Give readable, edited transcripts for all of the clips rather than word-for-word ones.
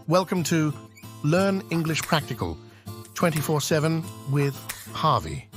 Welcome to Learn English Practical 24/7 with Harvey.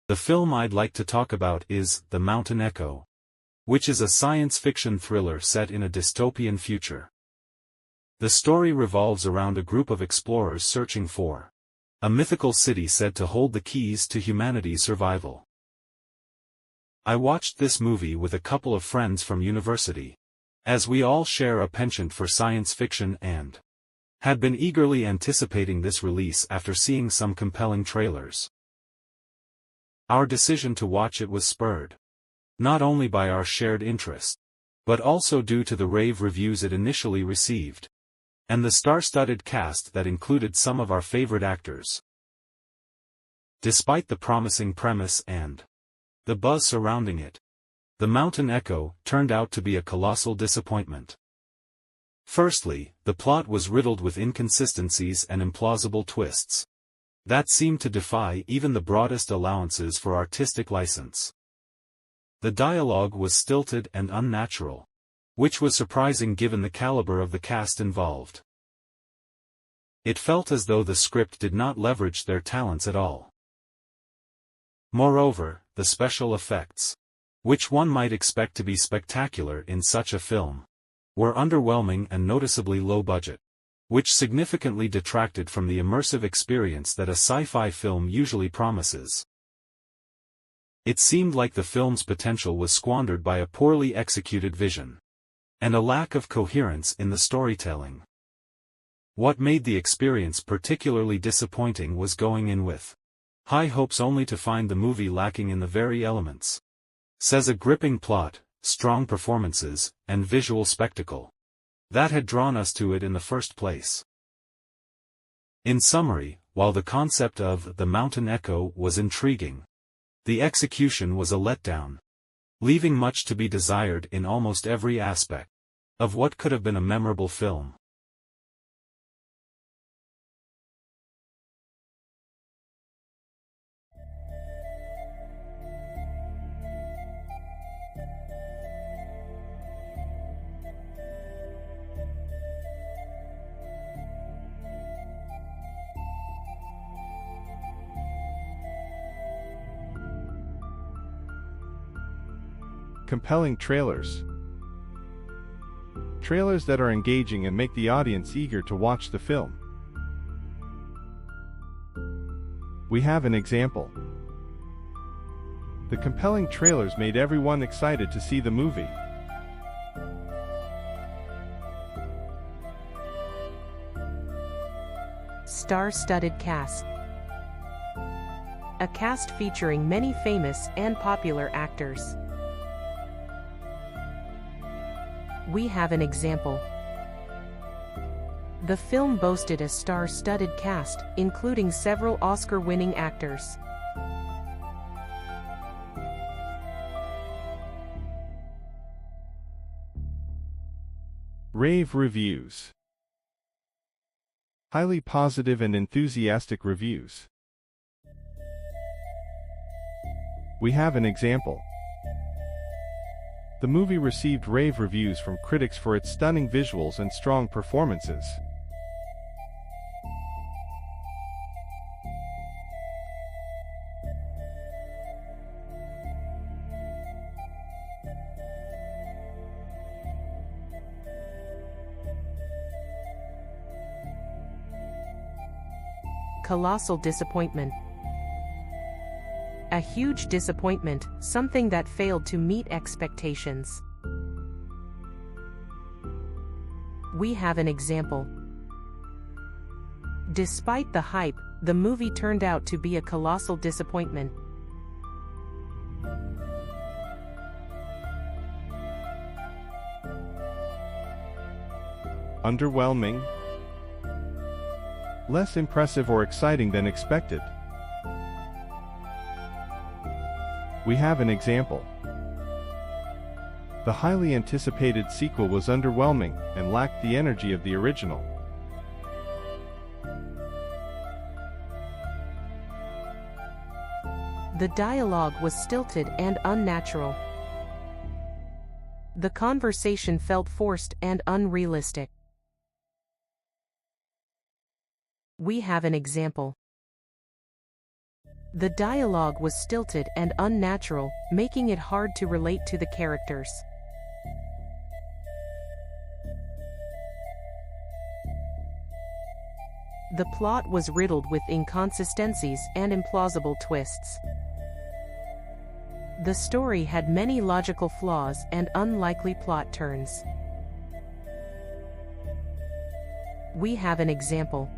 The film I'd like to talk about is The Mountain Echo, which is a science fiction thriller set in a dystopian future. The story revolves around a group of explorers searching for a mythical city said to hold the keys to humanity's survival. I watched this movie with a couple of friends from university, as we all share a penchant for science fiction and had been eagerly anticipating this release after seeing some compelling trailers. Our decision to watch it was spurred not only by our shared interest, but also due to the rave reviews it initially received, and the star-studded cast that included some of our favorite actors. Despite the promising premise and the buzz surrounding it, The Mountain Echo turned out to be a colossal disappointment. Firstly, the plot was riddled with inconsistencies and implausible twists that seemed to defy even the broadest allowances for artistic license. The dialogue was stilted and unnatural, which was surprising given the caliber of the cast involved. It felt as though the script did not leverage their talents at all. Moreover, the special effects, which one might expect to be spectacular in such a film, were underwhelming and noticeably low budget, which significantly detracted from the immersive experience that a sci-fi film usually promises. It seemed like the film's potential was squandered by a poorly executed vision and a lack of coherence in the storytelling. What made the experience particularly disappointing was going in with high hopes only to find the movie lacking in the very elements, says a gripping plot, strong performances, and visual spectacle that had drawn us to it in the first place. In summary, while the concept of The Mountain Echo was intriguing, the execution was a letdown, leaving much to be desired in almost every aspect of what could have been a memorable film. Compelling trailers. Trailers that are engaging and make the audience eager to watch the film. We have an example. The compelling trailers made everyone excited to see the movie. Star-studded cast. A cast featuring many famous and popular actors. We have an example. The film boasted a star-studded cast, including several Oscar-winning actors. Rave reviews. Highly positive and enthusiastic reviews. We have an example. The movie received rave reviews from critics for its stunning visuals and strong performances. Colossal disappointment. A huge disappointment, something that failed to meet expectations. We have an example. Despite the hype, the movie turned out to be a colossal disappointment. Underwhelming. Less impressive or exciting than expected. We have an example. The highly anticipated sequel was underwhelming and lacked the energy of the original. The dialogue was stilted and unnatural. The conversation felt forced and unrealistic. We have an example. The dialogue was stilted and unnatural, making it hard to relate to the characters. The plot was riddled with inconsistencies and implausible twists. The story had many logical flaws and unlikely plot turns. We have an example.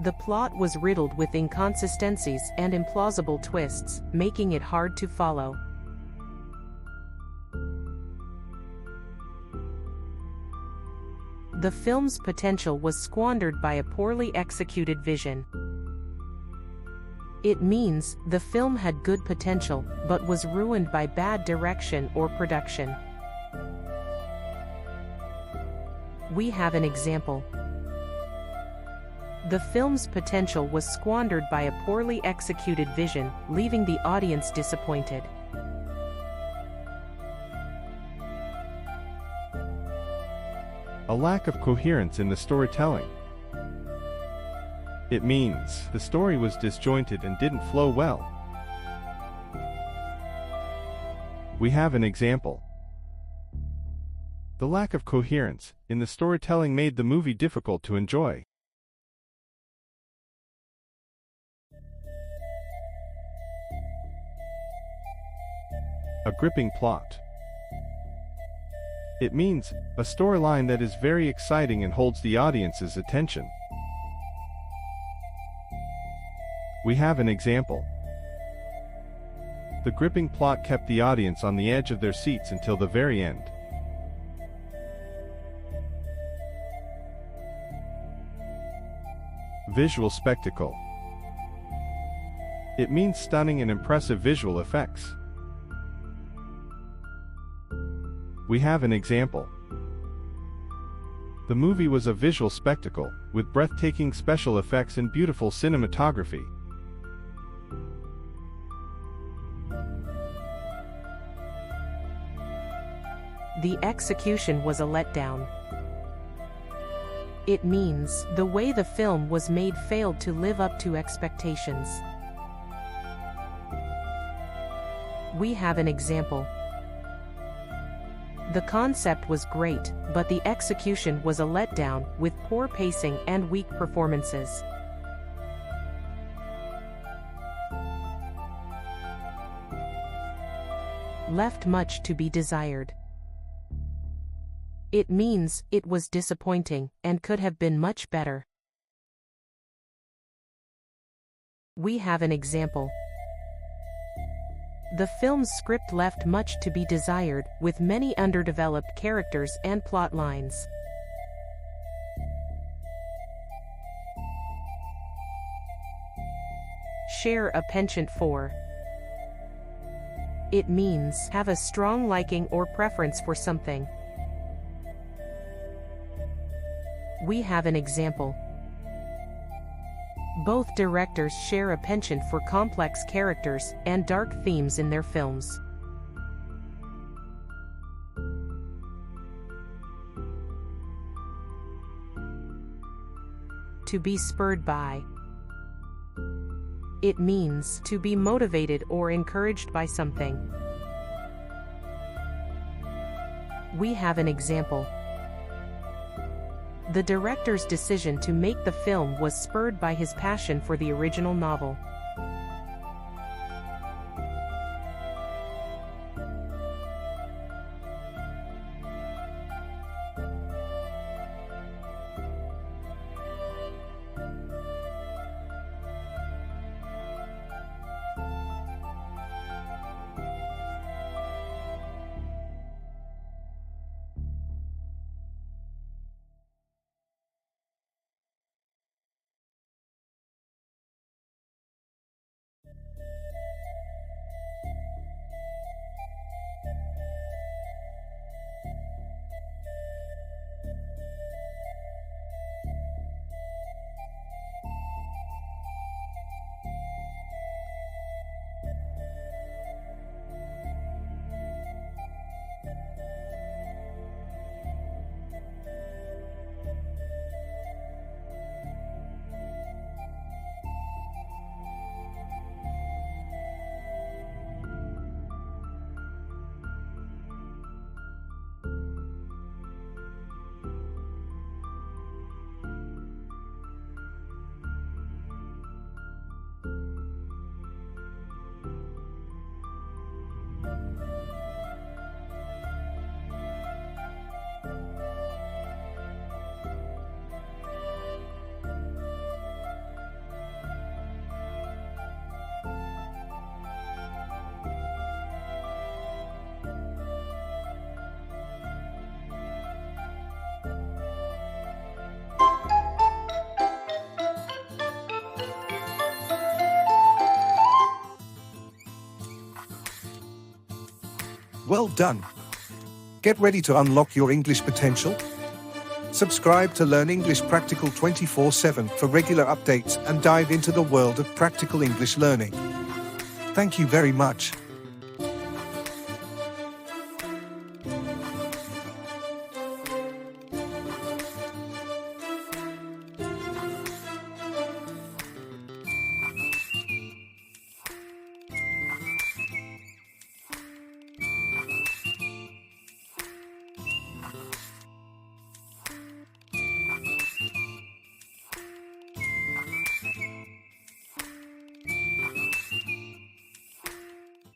The plot was riddled with inconsistencies and implausible twists, making it hard to follow. The film's potential was squandered by a poorly executed vision. It means the film had good potential, but was ruined by bad direction or production. We have an example. The film's potential was squandered by a poorly executed vision, leaving the audience disappointed. A lack of coherence in the storytelling. It means the story was disjointed and didn't flow well. We have an example. The lack of coherence in the storytelling made the movie difficult to enjoy. A gripping plot. It means a storyline that is very exciting and holds the audience's attention. We have an example. The gripping plot kept the audience on the edge of their seats until the very end. Visual spectacle. It means stunning and impressive visual effects. We have an example. The movie was a visual spectacle, with breathtaking special effects and beautiful cinematography. The execution was a letdown. It means the way the film was made failed to live up to expectations. We have an example. The concept was great, but the execution was a letdown, with poor pacing and weak performances. Left much to be desired. It means it was disappointing and could have been much better. We have an example. The film's script left much to be desired, with many underdeveloped characters and plot lines. Share a penchant for. It means have a strong liking or preference for something. We have an example. Both directors share a penchant for complex characters and dark themes in their films. To be spurred by. It means to be motivated or encouraged by something. We have an example. The director's decision to make the film was spurred by his passion for the original novel. Well done. Get ready to unlock your English potential. Subscribe to Learn English Practical 24/7 for regular updates and dive into the world of practical English learning. Thank you very much.